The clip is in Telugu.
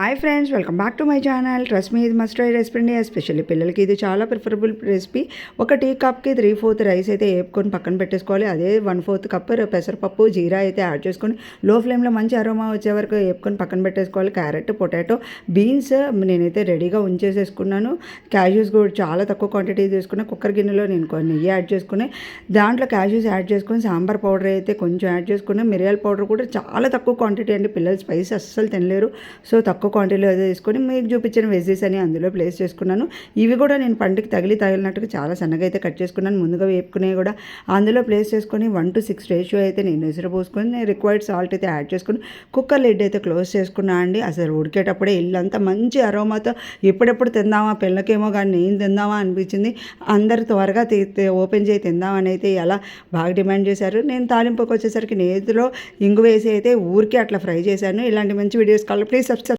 Hi friends, welcome back to my channel. Trust me, ఇది మస్ట్ ట్రై రెసిపీ అండి. ఎస్పెషల్లీ పిల్లలకి ఇది చాలా ప్రిఫరబుల్ రెసిపీ. ఒక టీ కప్కి 3/4 రైస్ అయితే వేపుకొని పక్కన పెట్టేసుకోవాలి. అదే 1/4 కప్ పెసరపప్పు, జీరా అయితే యాడ్ చేసుకొని లో ఫ్లేమ్లో మంచి అరోమా వచ్చే వరకు వేపుకొని పక్కన పెట్టేసుకోవాలి. క్యారెట్, పొటాటో, బీన్స్ నేనైతే రెడీగా ఉంచేసేసుకున్నాను. క్యాష్యూస్ కూడా చాలా తక్కువ క్వాంటిటీ తీసుకున్నా. కుక్కర్ గిన్నెలో నేను నెయ్యి యాడ్ చేసుకుని దాంట్లో క్యాష్యూస్ యాడ్ చేసుకొని సాంబార్ పౌడర్ అయితే కొంచెం యాడ్ చేసుకుని, మిరియాల పౌడర్ కూడా చాలా తక్కువ క్వాంటిటీ అండి. పిల్లలు స్పైస్ అస్సలు తినలేరు. సో తక్కువ క్వాంటిటీలో అయితే తీసుకొని మీకు చూపించిన వెజ్జెస్ అని అందులో ప్లేస్ చేసుకున్నాను. ఇవి కూడా నేను పంటకి తగిలినట్టుగా చాలా సన్నగా అయితే కట్ చేసుకున్నాను. ముందుగా వేపుకునేవి కూడా అందులో ప్లేస్ చేసుకొని 1:6 రేషియో అయితే నేను ఎసురు పోసుకొని రిక్వైర్డ్ సాల్ట్ అయితే యాడ్ చేసుకుని కుక్కర్ లిడ్ అయితే క్లోజ్ చేసుకున్నా అండి. అసలు ఉడికేటప్పుడే ఇల్లంతా మంచి అరోమాతో ఎప్పుడెప్పుడు తిందామా, పిల్లకేమో కానీ నేను తిందామా అనిపించింది. అందరు త్వరగా ఓపెన్ చేయి తిందామని అయితే ఎలా బాగా డిమాండ్ చేశారు. నేను తాలింపుకి వచ్చేసరికి నేతిలో ఇంగు వేసి అయితే ఊరికే అట్లా ఫ్రై చేశాను. ఇలాంటి మంచి వీడియోస్ కావాలి ప్లీజ్ సబ్స్క్రైబ్.